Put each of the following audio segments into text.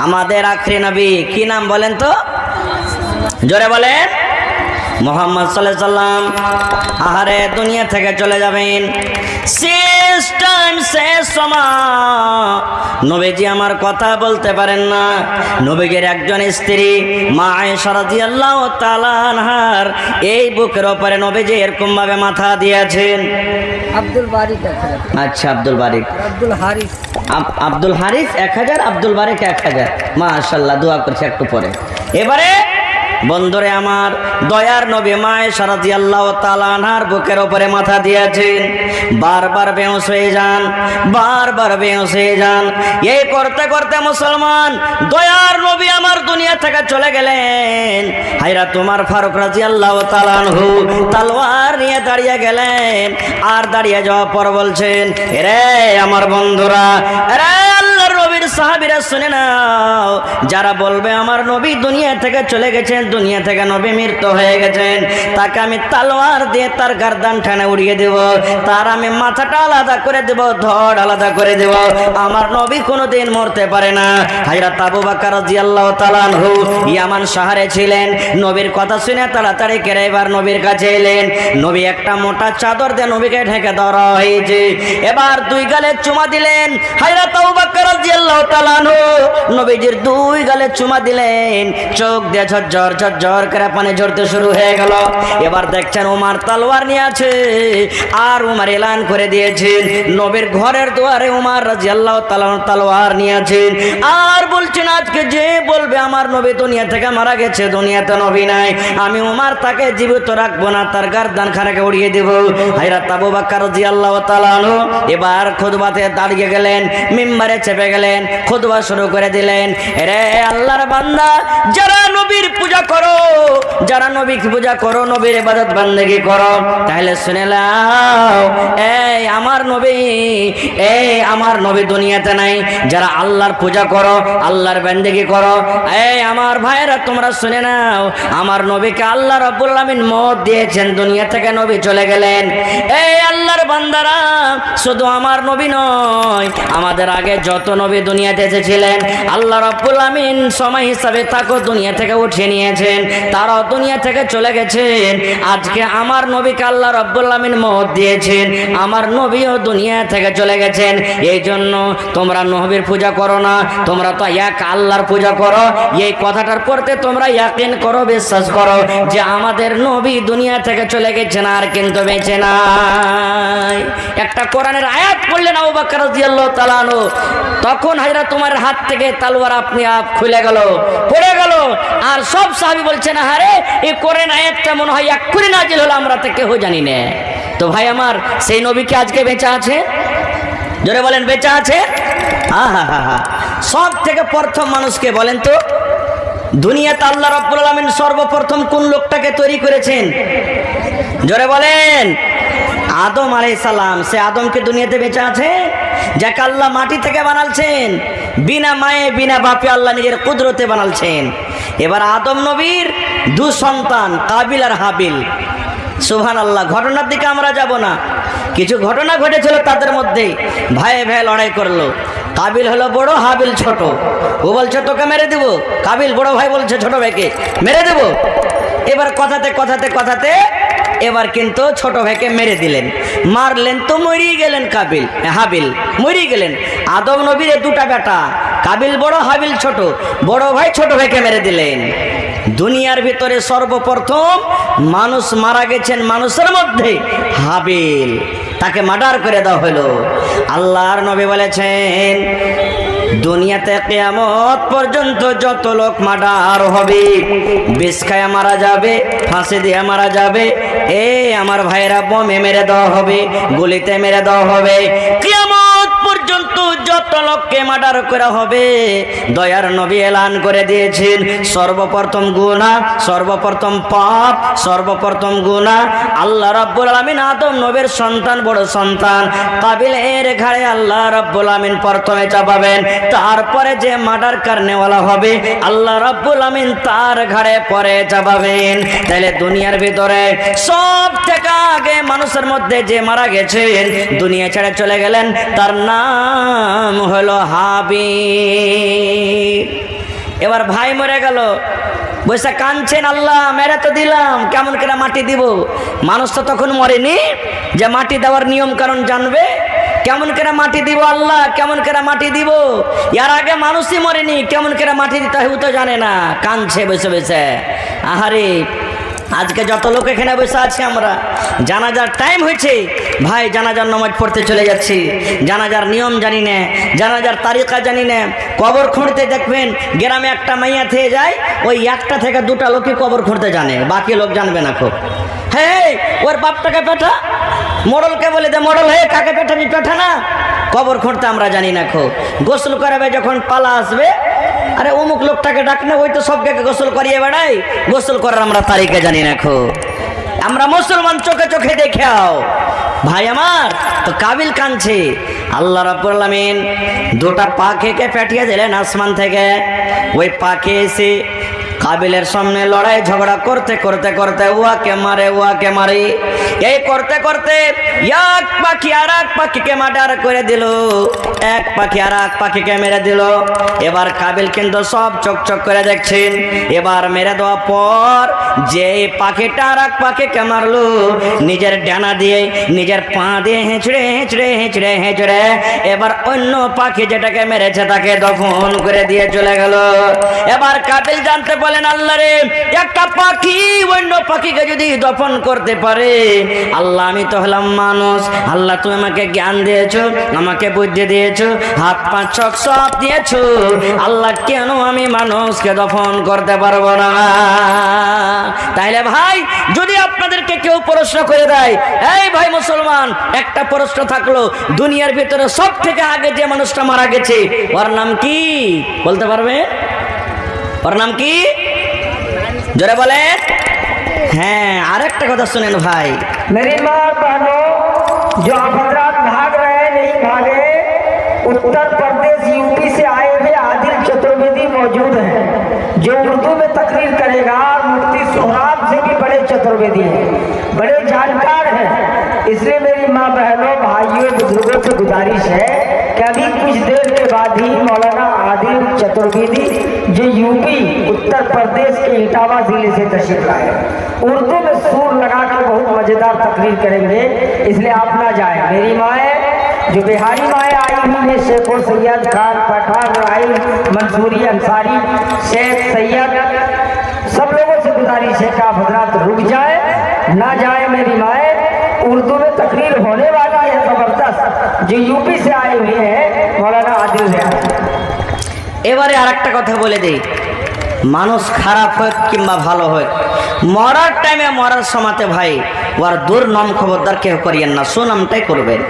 আমাদের আখরি নবী কি নাম বলেন তো, জোরে বলেন। মুহাম্মদ সাল্লাল্লাহু আলাইহি সাল্লাম আহারে দুনিয়া থেকে চলে যাবেন। শেষ টাইম, শেষ সময় নবীজি আমার কথা বলতে পারেন না। নবীজির একজন স্ত্রী মা আয়েশা রাদিয়াল্লাহু তাআলা আনহার এই বুকের উপরে নবীজি এরকম ভাবে মাথা দিয়েছেন। আব্দুল বারিক, আচ্ছা আব্দুল বারিক, আব্দুল হারিস, আব্দুল হারিস 1000, আব্দুল বারিক 1000। মাশাআল্লাহ, দোয়া করছি একটু পরে। এবারে বন্ধুরে আমার, দয়ার নবী মা আয়েশা রাদিয়াল্লাহু তাআলা আনহার বুকের উপরে মাথা দিয়েছেন। বারবার বেহুশ হয়ে যান, বারবার বেহুশ হয়ে যান। এই করতে করতে মুসলমান দয়ার নবী আমার দুনিয়া থেকে চলে গেলেন। হায়রা তোমার ফারুক রাদিয়াল্লাহু তাআলা আনহু তলোয়ার নিয়ে দাঁড়িয়ে গেলেন। আর দাঁড়িয়ে যাওয়ার পর বলছেন, রে আমার বন্ধুরা, রে আল্লাহর নবীর সাহাবীরা শুনে নাও, যারা বলবে আমার নবী দুনিয়া থেকে চলে গেছেন, দুনিয়া থেকে নবী মৃত্যু হয়ে গেছেন, তাকে আমি তলোয়ার দিয়ে তার গর্দান ঠানে উড়িয়ে দেব, তার আমি মাথাটা আলাদা করে দেব, ধড় আলাদা করে দেব। আমার নবী কোনোদিন মরতে পারে না। হযরত আবু বকর রাদিয়াল্লাহু তাআলা আনহু ইয়ামান শহরে ছিলেন। নবীর কথা শুনে তাড়াতাড়ি করে এবার নবীর কাছে এলেন। নবী একটা মোটা চাদর দিয়ে নবীকে ঢেকে ধরা হয়েছে। এবার দুই গালে চুমা দিলেন। হযরত আবু বকর রাদিয়াল্লাহু তাআলা আনহু নবীজির দুই গালে চুমা দিলেন। চোখ দিয়ে ঝরঝর ঝরঝর করে পানি ঝরতে শুরু হয়ে গেল। এবার দেখছেন উমার তলোয়ার নিয়ে আছে, আর উমার এলান করে দিয়েছেন নবীর ঘরের দুয়ারে উমার রাদিয়াল্লাহু তাআলা তলোয়ার নিয়ে আছেন। আর বলছেন, আজকে যে বলবে আমার নবী দুনিয়া থেকে মারা গেছে, দুনিয়াতে নবী নাই, আমি উমার তাকে জীবিত রাখবো না, তার গর্দান খানাকে উড়িয়ে দেব। হযরত আবু বকর রাদিয়াল্লাহু তাআলা আনহু এবার খুতবাতে দাঁড়িয়ে গেলেন, মিম্বারে চেপে গেলেন, খুতবা শুরু করে দিলেন। রে আল্লাহর বান্দা, যারা নবীর পূজা করো, যারা নবীকে পূজা করো, নবীর ইবাদত বান্দেগি করো, তাহলে শুনে নাও, এই আমার নবী, এই আমার নবী দুনিয়াতে নাই। যারা আল্লাহর পূজা করো, আল্লাহর বান্দেগি করো, এই আমার ভাইরা তোমরা শুনে নাও, আমার নবীকে আল্লাহ রাব্বুল আলামিন মওত দিয়েছেন, দুনিয়া থেকে নবী চলে গেলেন। এই আল্লাহর বান্দারা, শুধু আমার নবী নয়, আমাদের আগে যত নবী দুনিয়াতে এসেছিলেন, আল্লাহ রাব্বুল আলামিন সময় হিসাবে তাকে দুনিয়া থেকে উঠিয়ে নিয়েছেন, তারাও দুনিয়া থেকে চলে গেছেন। আজকে আমার নবীকে আল্লাহ রাব্বুল আলামিন মওত দিয়েছেন, আমার নবীও দুনিয়া থেকে চলে গেছেন। এই জন্য তোমরা নবীর পূজা করো না, তোমরা তো এক আল্লাহর পূজা করো। এই কথাটার পরতে তোমরা ইয়াকিন করো, বিশ্বাস করো যে আমাদের নবী দুনিয়া থেকে চলে গেছেন, আর কিন্তু বেঁচে নাই। একটা কোরআনের আয়াত পড়লেন আবু বকর রাদিয়াল্লাহু তাআলা আনহু, তখন হযরত উমরের হাত থেকে তলোয়ার আপনি আপ খুলে গেল, পড়ে গেল। আর সব সাহাবী বলছেন, আরে এই কোরআন আয়াতটা মনে হয় এক্ষুনি নাজিল হলো, আমরা তো কেউ জানি না। তো ভাই আমার, সেই নবী কি আজকে বেঁচে আছে? জোরে বলেন, বেঁচে আছে? আহা, সব থেকে প্রথম মানুষকে বলেন তো, দুনিয়াতে আল্লাহ রাব্বুল আলামিন সর্বপ্রথম কোন লোকটাকে তৈরি করেছেন? জোরে বলেন। আদম আলাইহিস সালাম। সে আদমকে দুনিয়াতে বেঁচে আছে, যাকে আল্লাহ মাটি থেকে বানালছেন, বিনা মায়ে বিনা বাপে আল্লাহ নিজের কুদরতে বানালছেন। এবার আদম নবীর দু সন্তান কাবিল আর হাবিল। সুবহানাল্লাহ। ঘটনার দিকে আমরা যাব না, কিছু ঘটনা ঘটেছিল তাদের মধ্যে, ভাই ভাই লড়াই করলো। কাবিল হলো বড়, হাবিল ছোট। ও বলছে তোকে মেরে দেবো, কাবিল বড় ভাই বলছে ছোট ভাইকে মেরে দেবো। এবার কথাতে কথাতে কথাতে এবার কিন্তু ছোট ভাইকে মেরে দিলেন, মারলেন তো মরিয়ে গেলেন হাবিল মরিয়ে গেলেন। আদম নবীর দুটা বেটা, কাবিল বড় হাবিল ছোট, বড় ভাই ছোট ভাইকে মেরে দিলেন। দুনিয়ার ভিতরে সর্বপ্রথম মানুষ মারা গেছেন মানুষের মধ্যে হাবিল, তাকে মার্ডার করে দেওয়া হলো। আল্লাহর নবী বলেছেন, দুনিয়াতে কিয়ামত পর্যন্ত যত লোক মার্ডার হবে, বিষ খায়া মারা যাবে, ফাঁসি দিয়ে মারা যাবে, আমার ভাইরা বোমে মেরে দেওয়া হবে, গুলিতে মেরে দেওয়া হবে। কিয়ামত পর্যন্ত যত লোককে মার্ডার করা হবে, দয়ার নবী এলান করে দিয়েছেন, সর্বপ্রথম গুনাহ, সর্বপ্রথম পাপ, সর্বপ্রথম গুনাহ আল্লাহ রাব্বুল আলামিন আদম নবীর সন্তান, বড় সন্তান কাবিলের ঘাড়ে আল্লাহ রাব্বুল আলামিন প্রথমে চাপাবেন। তারপরে যে মার্ডার করনেওয়ালা হবে আল্লাহ রাব্বুল আলামিন তার ঘাড়ে পরে চাপাবেন। তাহলে দুনিয়ার ভিতরে সব থেকে আগে মানুষের মধ্যে যে মারা গেছেন, দুনিয়া ছেড়ে চলে গেলেন, তার নাম হলো হাবিল। এবার ভাই মরে গেল, বৈশা কাঁদছেন, আল্লাহ মেরে তো দিলাম, কেমন করে মাটি দিব? মানুষ তো তখন মরেনি যে মাটি দেওয়ার নিয়ম কারণ জানবে। কেমন করে মাটি দিব আল্লাহ, কেমন করে মাটি দিব? এর আগে মানুষই মরেনি, কেমন করে মাটি দিতে হয় ও তো জানে না। কাঁদছে বসে বসে। আহারে, আজকে যত লোক এখানে বসে আছি আমরা, জানাজার টাইম হয়েছে ভাই, জানাজার নামাজ পড়তে চলে যাচ্ছি। জানাজার নিয়ম জানি না, জানাজার তারিকা জানি না। কবর খুঁড়তে দেখবেন গ্রামে একটা মাইয়া থেকে যায়, ওই একটা থেকে দুটা লোকই কবর খুঁড়তে জানে, বাকি লোক জানবে না খুব। হ্যাঁ, ওর বাপটাকে পেঠা, মোড়লকে বলে দে মোড়ল, হয়ে কাকে পেঠাবি পেঠা না। কবর খুঁড়তে আমরা জানি না খুব। গোসল করাবে যখন পালা আসবে, আরে অমুক লোকটাকে ডাকনা, ওই তো সবকে গোসল করিয়ে বেড়াই। গোসল করার আমরা তারিখে জানি না খুব। আমরা মুসলমান, চোখে চোখে দেখাও। ভাই আমার তো কাবিল কাঁদছে, আল্লাহ রাব্বুল আলামিন দুটা পাখিকে পাঠিয়ে দিলেন আসমান থেকে। ওই পাখি এসে কাবিলের সামনে লড়াই ঝগড়া করতে করতে করতে উয়াকে মারে উয়াকে মারে, এই করতে করতে এক পাখি আর এক পাখিকে মার্ডার করে দিল, এক পাখি আর এক পাখিকে মেরে দিল। এবার কাবিল কিন্তু সব চকচক করে দেখছেন। এবার মেরে দেওয়ার পর যে পাখিটা আর এক পাখিকে মারলো, নিজের ডানা দিয়ে নিজের পা দিয়ে হেঁচড়ে হেঁচড়ে হেঁচড়ে হেঁচড়ে এবার অন্য পাখি যেটাকে মেরেছে তাকে দফন করে দিয়ে চলে গেল। এবার কাবিল জানতে বলেন, আল্লাহ রে, একটা পাখি অন্য পাখিকে যদি দফন করতে পারে, আল্লাহ আমি তো হলাম মানুষ, আল্লাহ তুমি আমাকে জ্ঞান দিয়েছো, আমাকে বুদ্ধি দিয়েছো, হাত পা চোখ সব দিয়েছো, আল্লাহ কেন আমি মানুষকে দফন করতে পারবো না? তাইলে ভাই, যদি আপনাদেরকে কেউ প্রশ্ন করে দেয়, এই ভাই মুসলমান, একটা প্রশ্ন থাকলো, দুনিয়ার ভিতরে সব থেকে আগে যে মানুষটা মারা গেছে ওর নাম কি বলতে পারবে? ওর নাম কি? জোরে বলে। হ্যাঁ, আরেকটা কথা শুনেন ভাই, मेरी माँ बहनों, जो आप हजरात भाग रहे हैं, नहीं भागे। उत्तर प्रदेश यूपी से आए हुए आदिल चतुर्वेदी मौजूद हैं, जो उर्दू में तकरीर करेगा। मुफ्ती सोहराब से भी बड़े चतुर्वेदी हैं, बड़े जानकार हैं। इसलिए मेरी माँ बहनों, भाइयों, बुजुर्गों से गुजारिश है कि अभी कुछ देर के बाद ही मौलाना आदिल चतुर्वेदी, जो यूपी उत्तर प्रदेश के इटावा जिले से तशरीफ लाए, उर्दू में सूर लगाकर बहुत मजेदार तकरीर करेंगे। इसलिए आप ना जाए। मेरी माएँ, जो बिहारी माएँ आई हुई है, शेखो सैयद खान, पठान, राइल, मंसूरी, अंसारी, शेख सैयद, सब लोगों से गुजारिश है कि आप हजरात रुक जाए, ना जाए। मेरी माएँ, उर्दू में तकरीर होने वाला है जबरदस्त, जो यूपी से आए हुए हैं, मौलाना आदिल रियाज। এবারে আর একটা কথা বলে দেই, মানুষ খারাপ হোক কিংবা ভালো হোক, মরার টাইমে মরার সময়তে ভাই ওর দুর্নাম খবরদার কেউ করিয়েন না, সুনামটাই করবেন।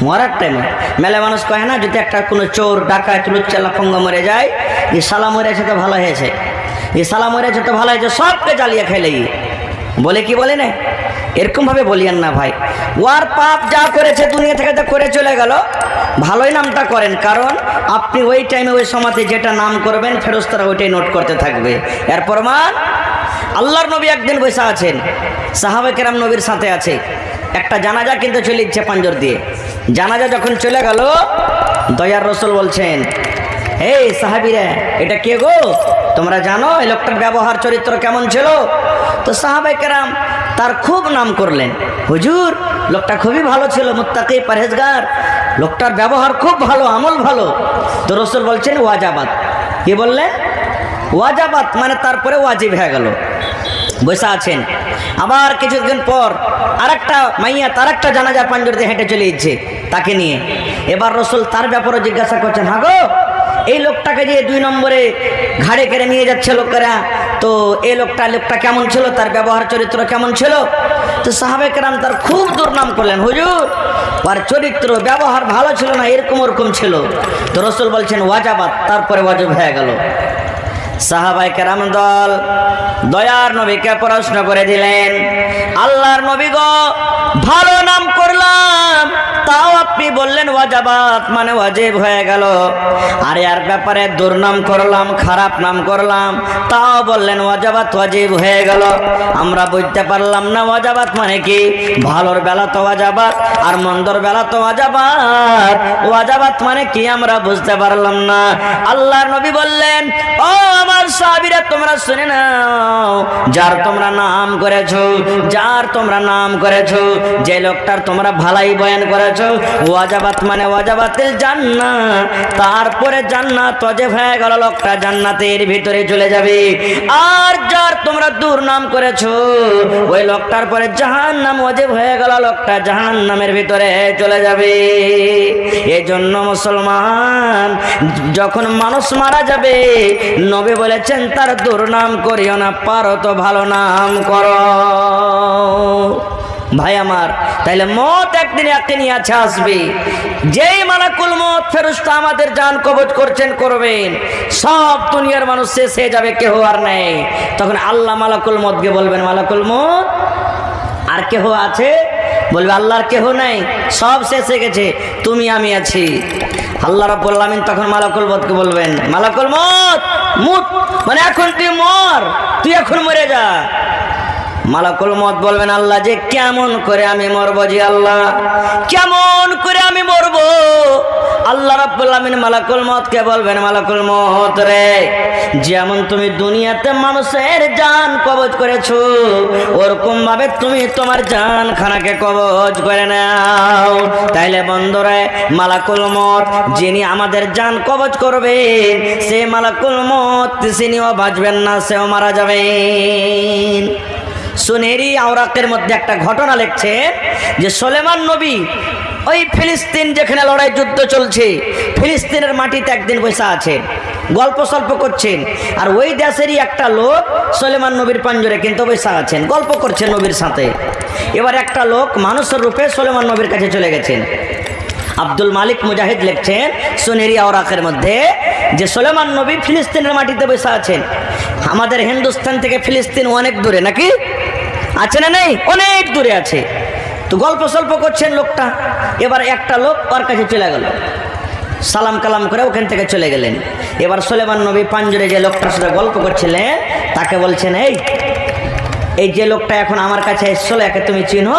মরার টাইমে মেলে মানুষ কয় না, যদি একটা কোনো চোর ডাকাত লুচ্চা লাফঙ্গ মরে যায়, এই সালা মরেছে তো ভালো হয়েছে, এই সালা মরেছে তো ভালো হয়েছে, সবকে জ্বালিয়ে খেলে বলে কি বলে না, এরকমভাবে বলিয়েন না ভাই। ওর পাপ যা করেছে দুনিয়া থেকে যা করে চলে গেল, ভালোই নামটা করেন, কারণ আপনি ওই টাইমে ওই সময়তে যেটা নাম করবেন ফেরেশতারা ওইটাই নোট করতে থাকবে। এর প্রমাণ, আল্লাহর নবী একদিন বসে আছেন, সাহাবে কেরাম নবীর সাথে আছে, একটা জানাজা কিন্তু চলে ইচ্ছে পাঞ্জর দিয়ে। জানাজা যখন চলে গেল, দয়ার রসুল বলছেন, এই সাহাবীরা, এটা কে গো? তোমরা জানো এই লোকটার ব্যবহার চরিত্র কেমন ছিল? তো সাহাবে কেরাম তার খুব নাম করলেন, হুজুর লোকটা খুবই ভালো ছিল, মুত্তাকি পরহেজগার, লোকটার ব্যবহার খুব ভালো, আমল ভালো। তো রসুল বলছেন ওয়াজাবাত। কি বললেন? ওয়াজাবাত, মানে তারপরে ওয়াজিব হয়ে গেল। বসে আছেন, আবার কিছুদিন পর আরেকটা মাইয়া তার একটা জানাজা পাঞ্জর দিয়ে হেঁটে চলে যাচ্ছে তাকে নিয়ে। এবার রসুল তার ব্যাপারে জিজ্ঞাসা করছেন, হ্যাঁ গো, এই লোকটাকে যে 2 নম্বরে ঘাড়ে কেড়ে নিয়ে যাচ্ছে লোকেরা, তো এই লোকটা কেমন ছিল, তার ব্যবহার চরিত্র কেমন ছিল? তো সাহাবে কেরাম তার খুব দুর্নাম করলেন, হুজুর আর চরিত্র ব্যবহার ভালো ছিল না, এরকম ওরকম ছিল। তো রসুল বলছেন ওয়াজাবাত, তারপরে ওয়াজিব হয়ে গেল। সাহাবায়ে কেরাম দল দয়ার নবীকে প্রশ্ন করে দিলেন, আল্লাহর নবী গো, ভালো নাম করলাম, তাও আপনি বললেন ওয়াজাবাত মানে ওয়াজিব হয়ে গেল। আর এর ব্যাপারে দুর্নাম করলাম, খারাপ নাম করলাম, তাও বললেন ওয়াজাবাত ওয়াজিব হয়ে গেল। আমরা বুঝতে পারলাম না ওয়াজাবাত মানে কি। ভালোর বেলা তো ওয়াজাবাত আর মন্দর বেলা তো ওয়াজাবাত। ওয়াজাবাত মানে কি আমরা বুঝতে পারলাম না। আল্লাহর নবী বললেন, ও আমার সাহাবীরা তোমরা শুনে নাও, যার তোমরা নাম করেছো, যার তোমরা নাম করেছো, যে লোকটার তোমরা ভালাই বয়ান করেছো, ওয়াজাবাত মানে ওয়াজাবাতিল জান্নাত, তারপরে জান্নাত ওয়াজিব হয়ে গেল, লোকটা জান্নাতের ভিতরে চলে যাবে। আর যার তোমরা দুর্নাম করেছো, ওই লোকটার পরে জাহান্নাম ওয়াজিব হয়ে গেল, লোকটা জাহান্নামের ভিতরে চলে যাবে। এই জন্য মুসলমান, যখন মানুষ মারা যাবে, নবী বলেছেন তার দুর্নাম করিও না, পারো তো ভালো নাম করো। ভাই আমার, তাইলে মত একদিন একদিনই আছে, আসবে। যেই মালাকুল মত ফেরেশতা আমাদের জান কবজ করছেন, করবেন, সব দুনিয়ার মানুষ শেষ হয়ে যাবে, কেহ আর নেই। তখন আল্লাহ মালাকুল মতকে বলবেন, মালাকুল মত আর কেহ আছে? বলবে আল্লাহর কেহ নাই, সব শেষ হয়ে গেছে, তুমি আমি আছি। আল্লাহ রাব্বুল আলামিন তখন মালাকুল মতকে বলবেন, মালাকুল মত মুত মানে এখন তুই মর, তুই এখন মরে যা। মালাকুল মত বলবেন, আল্লাহ যে কেমন করে আমি মরবো, জি আল্লাহ কেমন করে আমি মরবো? আল্লাহ রাব্বুল আলামিন মালাকুল মতকে বলবেন, মালাকুল মত রে, যেমন তুমি দুনিয়াতে মানুষের জান কবজ করেছো, ওরকম ভাবে তুমি তোমার জান খানাকে কবজ করে নাও। তাইলে বন্ধুরে, মালাকুল মত যিনি আমাদের জান কবজ করবেন, সে মালাকুল মত তিনিও বাঁচবেন না, সেও মারা যাবেন। সুনেরি আওরাকের মধ্যে একটা ঘটনা লিখছে যে সুলেমান নবী ওই ফিলিস্তিন যেখানে লড়াই যুদ্ধ চলছে, ফিলিস্তিনের মাটিতে একদিন বসে আছেন, গল্প সল্প করছেন। আর ওই দেশেরই একটা লোক সুলেমান নবীর পাঞ্জরে কিন্তু বসে আছেন, গল্প করছেন নবীর সাথে। এবার একটা লোক মানুষের রূপে সুলেমান নবীর কাছে চলে গেছেন। আব্দুল মালিক মুজাহিদ লিখছেন সুনেরি আওরাকের মধ্যে যে সুলেমান নবী ফিলিস্তিনের মাটিতে বসে আছেন। আমাদের হিন্দুস্তান থেকে ফিলিস্তিন অনেক দূরে, নাকি আছে না নেই? অনেক দূরে আছে। তো গল্প সল্প করছেন লোকটা। এবার একটা লোক ওর কাছে চলে গেল, সালাম কালাম করে ওখান থেকে চলে গেলেন। এবার সুলেমান নবী পাঞ্জরে যে লোকটার সাথে গল্প করছিলেন, তাকে বলছেন, এই যে লোকটা এখন আমার কাছে এসেছিল, একে তুমি চিনো?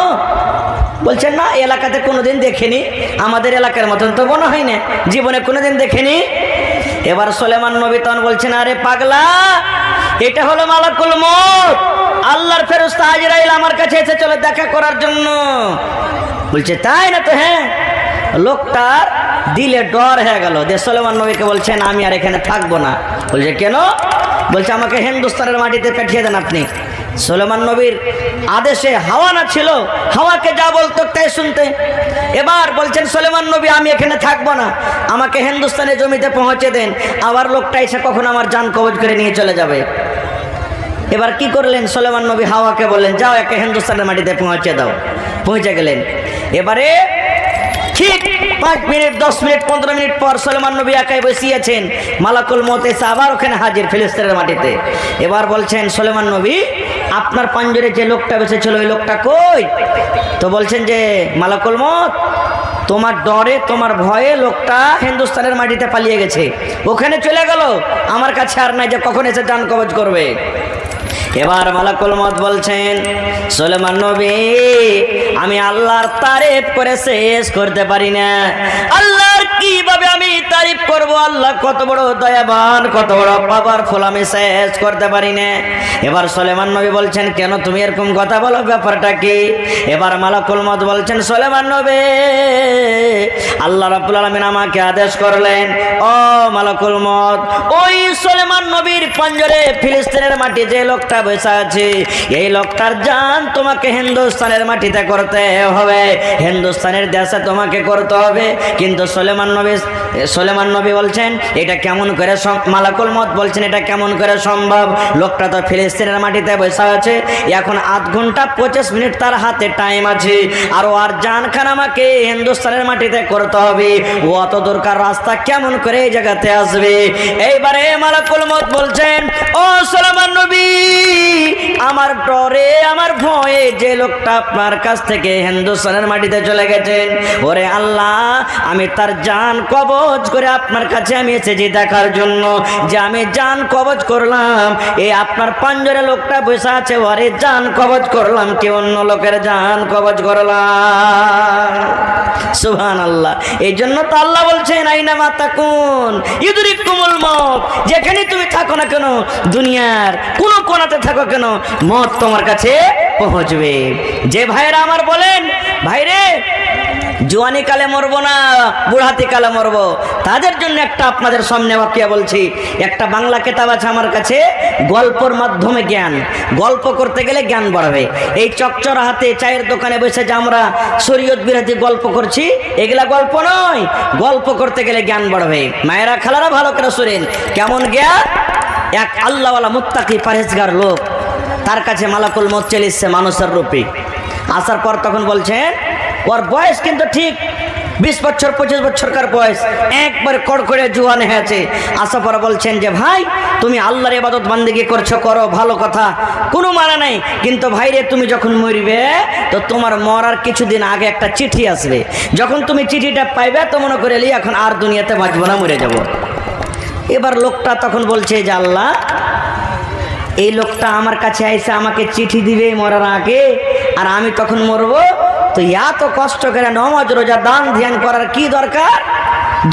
বলছেন, না, এলাকাতে কোনোদিন দেখিনি, আমাদের এলাকার মতন তো মনে হয় না, জীবনে কোনোদিন দেখিনি। এবার সুলেমান নবী তখন বলছেন, আরে পাগলা, এটা হলো মালাকুল মত, আল্লাহর ফেরেশতা আজরাইল আমার কাছে এসে চলে দেখা করার জন্য। বলছে, তাই না? তো হ্যাঁ। লোকটার দিলে ডর হয়ে গেল। যে সুলেমান নবীকে বলছেন, আমি আর এখানে থাকবো না। বলছে, কেন? বলছে, আমাকে হিন্দুস্তানের মাটিতে পাঠিয়ে দেন আপনি। সুলেমান নবীর আদেশে হাওয়া না ছিল, হাওয়াকে যা বলতো তাই শুনতে। এবার বলছেন সুলেমান নবী, আমি এখানে থাকবো না, আমাকে হিন্দুস্তানের জমিতে পৌঁছে দেন, আবার লোকটা এসে কখন আমার জান কবজ করে নিয়ে চলে যাবে। এবার কি করলেন? সুলেমান নবী হাওয়াকে বললেন, যাও একে হিন্দুস্তানের মাটিতে পৌঁছে দাও। পৌঁছে গেলেন। এবারে ঠিক 5 মিনিট, 10 মিনিট, 15 মিনিট পর সুলেমান নবী একাই বসিয়েছেন, মালাকুল মত এসে আবার ওখানে হাজির ফিলিস্তিনের মাটিতে। এবার বলছেন, সুলেমান নবী, আপনার পাঞ্জরে যে লোকটা বসেছিল, ওই লোকটা কই? তো বলছেন যে, মালাকুল মত, তোমার ডরে, তোমার ভয়ে লোকটা হিন্দুস্তানের মাটিতে পালিয়ে গেছে, ওখানে চলে গেল, আমার কাছে আর নাই যে কখন এসে জান কবজ করবে। এবার মালাকুল মত বলছেন, সুলেমান নবী, আমি আল্লাহর তারিফ করে শেষ করতে পারি না। আল্লাহর কিভাবে আমি তারিফ করব? আল্লাহ কত বড় দয়াবান, কত বড় পাওয়ারফুল, আমি শেষ করতে পারি না। এবার সুলেমান নবী বলছেন, কেন তুমি এরকম কথা বলো, ব্যাপারটা কি? এবার মালাকুল মত বলছেন, সুলেমান নবী, আল্লাহ রাব্বুল আলামিন আমাকে আদেশ করলেন, ও মালাকুল মত, ওই সুলেমান নবীর পাঞ্জরে ফিলিস্তিনের মাটি যে লোকটা বসে আছে, এই লোকটার জান তোমাকে হিন্দুস্তানের মাটিতে করতে হবে, হিন্দুস্তানের দেশে তোমাকে করতে হবে। কিন্তু সুলেমান নবী বলছেন এটা কেমন করে মালাকুল মউত বলছেন এটা কেমন করে সম্ভব? লোকটা তো ফিলিস্তিনের মাটিতে বসে আছে, এখন 8 ঘন্টা 25 মিনিট তার হাতে টাইম আছে, আর ওর জানখান আমাকে হিন্দুস্তানের মাটিতে করতে হবে, ও অত দূরকার রাস্তা কেমন করে এই জায়গাতে আসবে? এইবারে মালাকুল মউত বলছেন, ও সুলেমান নবী, আমার ডরে আমার ভয়ে যে লোকটা আপনার কাছ থেকে হিন্দুস্তানের মাটিতে চলে গেছেন, ওরে আল্লাহ, আমি তার জান কবজ করে আপনার কাছে আমি এসেছি দেখার জন্য যে আমি জান কবজ করলাম, এই আপনার পাঞ্জরে লোকটা বসে আছে, ওরে জান কবজ করলাম কি অন্য লোকের জান কবজ করলাম? সুবহানাল্লাহ। এই জন্য তো আল্লাহ বলছেন আইনা মা তাকুন ইউদরিকুমুল মউত, যেখানে তুমি থাকো না কেন, দুনিয়ার কোন কোণাতে থাকো কেন, মত তোমার কাছে পৌঁছবে। যে ভাইরা আমার বলেন, ভাইরে জোয়ানি কালে মরবো না বুড়াতি কালে মরবো, তাদের জন্য একটা আপনাদের সামনে ওয়াকিয়া বলছি। একটা বাংলা কিতাব আছে আমার কাছে, গল্পর মাধ্যমে জ্ঞান, গল্প করতে গেলে জ্ঞান বাড়বে। এই চকচর হাতে চায়ের দোকানে বসে যে আমরা শরীয়ত বিরোধী গল্প করছি, এগুলা গল্প নয়, গল্প করতে গেলে জ্ঞান বাড়বে। মায়েরা খালারা ভালো করে শুনেন, কেমন জ্ঞান? এক আল্লাহওয়ালা মুত্তাকি পরহেজগার লোক, তার কাছে মালাকুল মউত চলে এসেছে মানুষের রূপে। আসার পর তখন বলছেন, ওর বয়স কিন্তু ঠিক 20 বছর 25 বছরকার বয়স, একবারে কড়কড়ে জোয়ান হয়েছে। আসার পর বলছেন যে ভাই, তুমি আল্লাহর ইবাদত বান্দেগি করছো, করো, ভালো কথা, কোনো মানা নাই, কিন্তু ভাইরে তুমি যখন মরবে তো তোমার মরার কিছুদিন আগে একটা চিঠি আসবে, যখন তুমি চিঠিটা পাইবে তো মনে করে লি এখন আর দুনিয়াতে বাঁচবো না, মরে যাব। এবার লোকটা তখন বলছে যে আল্লাহ, এই লোকটা আমার কাছে আইসে আমাকে চিঠি দিবে মরার আগে, আর আমি তখন মরবো, তো এত কষ্ট করে নামাজ রোজা দান ধ্যান করার কি দরকার?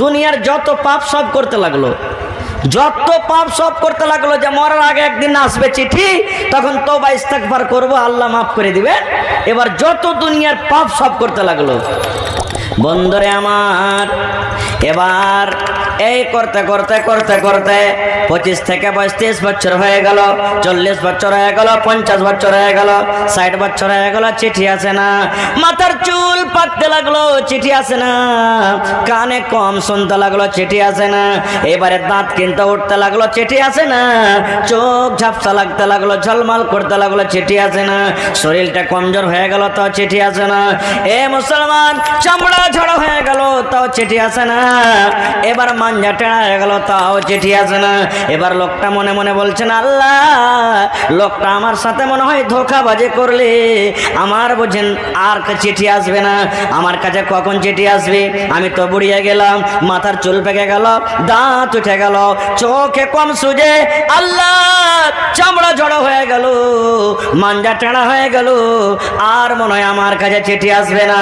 দুনিয়ার যত পাপ সব করতে লাগলো, যত পাপ সব করতে লাগলো, যে মরার আগে একদিন আসবে চিঠি, তখন তওবা ইস্তেগফার করব, আল্লাহ মাফ করে দিবেন। এবার যত দুনিয়ার পাপ সব করতে লাগলো। বন্ধুরে আমার, এবার এই করতে করতে করতে করতে 25 থেকে 35 বছর হয়ে গেল, 40 বছর হয়ে গেল, 50 বছর হয়ে গেল, 60 বছর হয়ে গেল, চিঠি আসে না। মাথার চুল পাকতে লাগলো, চিঠি আসে না। কানে কম শুনতে লাগলো, চিঠি আসে না। এবারে দাঁত কিনতে উঠতে লাগলো, চিঠি আসে না। চোখ ঝাপসা লাগতে লাগলো, ঝলমাল করতে লাগলো, চিঠি আসে না। শরীরটা কমজোর হয়ে গেল, তাও চিঠি আসে না। এ মুসলমান, চামড়া ঝড়ো হয়ে গেল, তাও চিঠি আসে না। এবার মাঞ্জা টেড়া হয়ে গেল, তাও চিঠি আসে না। এবার লোকটা মনে মনে বলছেন, আল্লাহ, লোকটা আমার সাথে মনে হয় ধোঁকাবাজি করলে, আমার বুঝেন আর চিঠি আসবে না। আমার কাছে কখন চিঠি আসবে? আমি তো বুড়িয়ে গেলাম, মাথার চুল পেকে গেল, দাঁত উঠে গেল, চোখে কম সুজে, আল্লাহ, চামড়া জড়ো হয়ে গেল, মাঞ্জা টেড়া হয়ে গেল, আর মনে হয় আমার কাছে চিঠি আসবে না।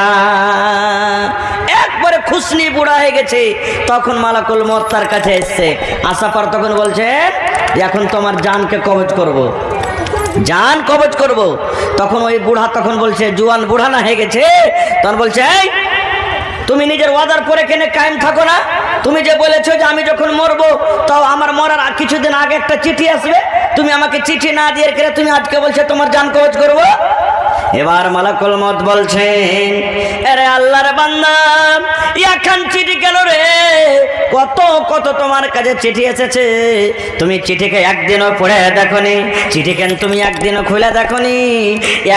একবারে খুশনি বুড়া হয়ে গেছে। তখন মালাকুল মউত তার কাছে এসছে। আসার পর তখন বলছে, এখন তোমার জানকে কবজ করব, জান কবজ করব। তখন ওই বুড়া তখন বলছে, জুয়ান বুড়া না হয়ে গেছে, তখন বলছে, এই তুমি নিজের ওয়াদার পরে কেন কায়েম থাকো না? তুমি যে বলেছো যে আমি যখন মরবো তাও আমার মরার কিছুদিন আগে একটা চিঠি আসবে, তুমি আমাকে চিঠি না দিয়ে তুমি আজকে বলছে তোমার জান কবজ করবো। এবার মালাকুল মউত বলছেন, আরে আল্লাহর বান্দা, এখন চিঠি কেন রে? কত কত তোমার কাছে চিঠি এসেছে, তুমি চিঠিকে একদিনও পড়ে দেখোনি, চিঠি কেন তুমি একদিনও খুলে দেখোনি,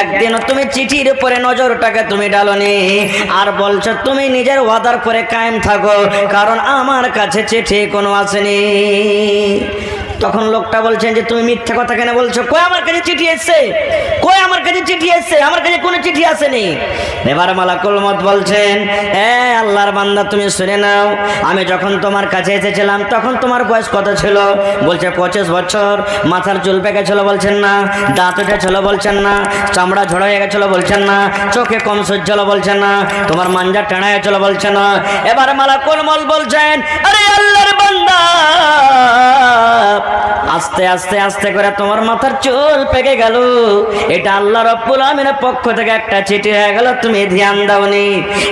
একদিনও তুমি চিঠির উপরে নজরটাকে তুমি ডালোনি, আর বলছো তুমি নিজের ওয়াদার পরে কায়েম থাকো, কারণ আমার কাছে চিঠি কোনো আসেনি। তখন লোকটা বলছেন যে তুমি মিথ্যা কথা কেন বলছো? কই আমার কাছে চিঠি এসেছে, কই আমার কাছে চিঠি এসেছে, আমার কাছে কোনো চিঠি আসেনি। এবার মালাকুল মউত বলছেন, আল্লাহর বান্দা, তুমি শুনে নাও, আমি যখন তোমার কাছে এসেছিলাম তখন তোমার বয়স কত ছিল? বলছে 25 বছর। মাথার চুল পেকে ছিল বলছেন না, দাঁত উঠেছিল বলছেন না, চামড়া ঝড় হয়ে গেছিল বলছেন না, চোখে কম সহ্য হলো বলছেন না, তোমার মাঞ্জা টেড়া হয়েছিল বলছেন না। এবার মালাকুল মউত বলছেন, আরে আল্লাহর বান্দা, আজ আস্তে আস্তে আস্তে করে তোমার মাথার চুল পেকে গেল। এটা আল্লাহ রাব্বুল আমিনের পক্ষ থেকে একটা চিঠি হয়ে গেল, তুমি ধ্যান দাওনি।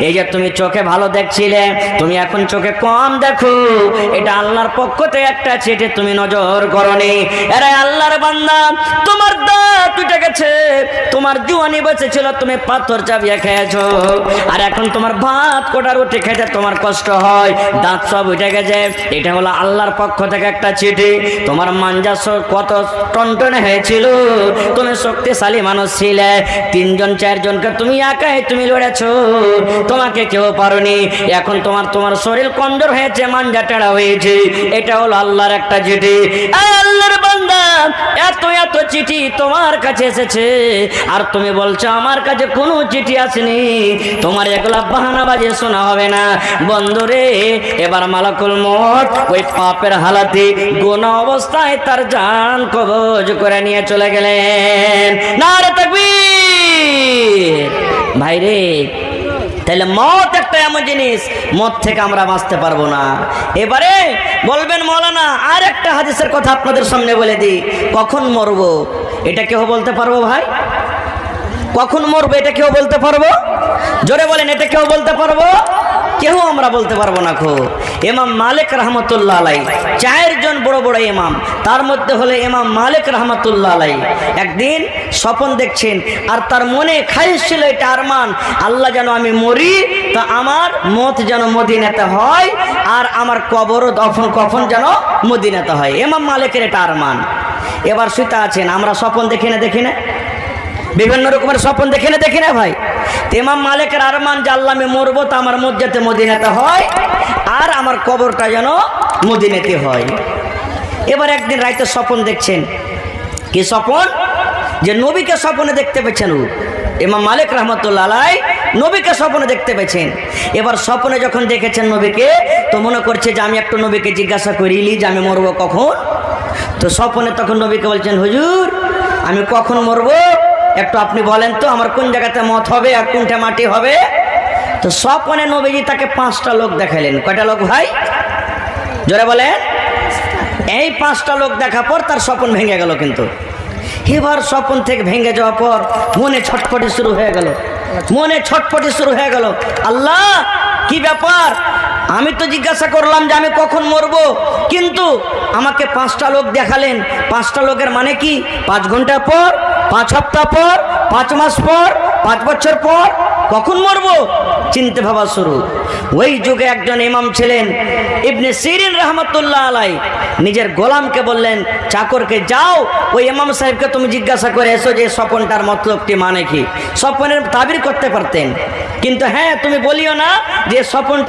এই যে তুমি চোখে ভালো দেখছিলে, তুমি এখন চোখে কম দেখো, এটা আল্লাহর পক্ষ থেকে একটা চিঠি, তুমি নজর করনি। এরা আল্লাহর বান্দা, তোমার দাঁত উঠে গেছে, তোমার জুয়ানি বেঁচেছিল, তুমি পাথর চাবিয়ে খেয়েছো, আর এখন তোমার ভাত কোটা রুটি খেতে তোমার কষ্ট হয়, দাঁত সব উঠে গেছে। এটা হলো আল্লাহর পক্ষ থেকে একটা চিঠি। তোমার মাঞ্জা কত টনটনে হয়েছিল, তুমি শক্তিশালী মানুষ ছিলে, 3 জন 4 জনকে তুমি একাই তুমি লড়েছো, তোমাকে কেউ পারোনি। এখন তোমার শরীর কমজোর হয়েছে, মাঞ্জা টেড়া হয়েছে। এটা হলো আল্লাহর একটা চিঠি। আল্লাহর বান্দা, এত এত চিঠি তোমার কাছে এসেছে, আর তুমি বলছো আমার কাছে কোনো চিঠি আসেনি। তোমার এগুলা বাহানাবাজি শোনা হবে না বন্ধুরে। এবার মালাকুল মউত ওই পাপের হালাতে গোনা অবস্থায় তার জান কবজ করে নিয়ে চলে গেলেন। নারে তাকবীর। ভাইরে, তাহলে মত একটা এমন জিনিস, মত থেকে আমরা বাঁচতে পারবো না। এবারে বলবেন মৌলানা আর একটা হাদিসের কথা আপনাদের সামনে বলে দিই, কখন মরবো এটা কেউ বলতে পারবো ভাই? কখন মরবো এটা কেউ বলতে পারবো? জোরে বলেন, এটা কেউ বলতে পারবো? কেউ আমরা বলতে পারবো না। ইমাম মালিক রহমতুল্লাহ আলাই, 4 জন বড় বড় ইমাম, তার মধ্যে হলে ইমাম মালিক রহমতুল্লাহ আলাই একদিন স্বপ্ন দেখছেন, আর তার মনে খাইশ ছিল, এটা আরমান, আল্লাহ যেন আমি মরি, তা আমার মত যেন মদিনাতে হয়, আর আমার কবরও দফন কফন যেন মদিনাতে হয়। ইমাম মালিকের এটা আরমান। এবার শুতে আছেন, আমরা স্বপ্ন দেখি না বিভিন্ন রকমের স্বপ্ন দেখি না ভাই। ইমাম মালিকের আরমান যে আল্লাহ আমি মরবো, তা আমার মসজিদে মদিনাতে হয়, আর আমার কবরটা যেন মদিনাতে হয়। এবার একদিন রাতে স্বপ্ন দেখছেন, কি স্বপ্ন? যে নবীকে স্বপ্নে দেখতে পেয়েছেন। ইমাম মালিক রহমতুল্লাহ আলাই নবীকে স্বপ্নে দেখতে পেয়েছেন। এবার স্বপ্নে যখন দেখেছেন নবীকে, তো মনে করছে যে আমি একটু নবীকে জিজ্ঞাসা করিলি যে আমি মরবো কখন। তো স্বপ্নে তখন নবীকে বলছেন, হুজুর আমি কখন মরবো একটু আপনি বলেন তো, আমার কোন জায়গাতে মত হবে আর কোনটা মাটি হবে। তো স্বপ্নে নবীজি তাকে 5টা লোক দেখালেন। কয়টা লোক ভাই? জোরে বলেন। এই 5টা লোক দেখা পর তার স্বপ্ন ভেঙে গেল। কিন্তু এবার স্বপ্ন থেকে ভেঙে যাওয়ার পর মনে ছটফটি শুরু হয়ে গেল, আল্লাহ কি ব্যাপার, আমি তো জিজ্ঞাসা করলাম যে আমি কখন মরবো, কিন্তু আমাকে 5টা লোক দেখালেন। 5টা লোকের মানে কি? 5 ঘন্টা পর, 5 সপ্তাহ পর, 5 মাস পর, 5 বছর পর, কখন মরবো? চিন্তা ভাবা শুরু। ওই যুগে একজন ইমাম ছিলেন ইবনে সিরিন রহমতুল্লাহ আলাই, নিজের গোলামকে বললেন, চাকরকে, যাও ওই ইমাম সাহেবকে তুমি জিজ্ঞাসা করে এসো যে স্বপনটার মতলবটি মানে কি। স্বপনের তাবির করতে পারতেন, কিন্তু হ্যাঁ তুমি বলিও না যে স্বপন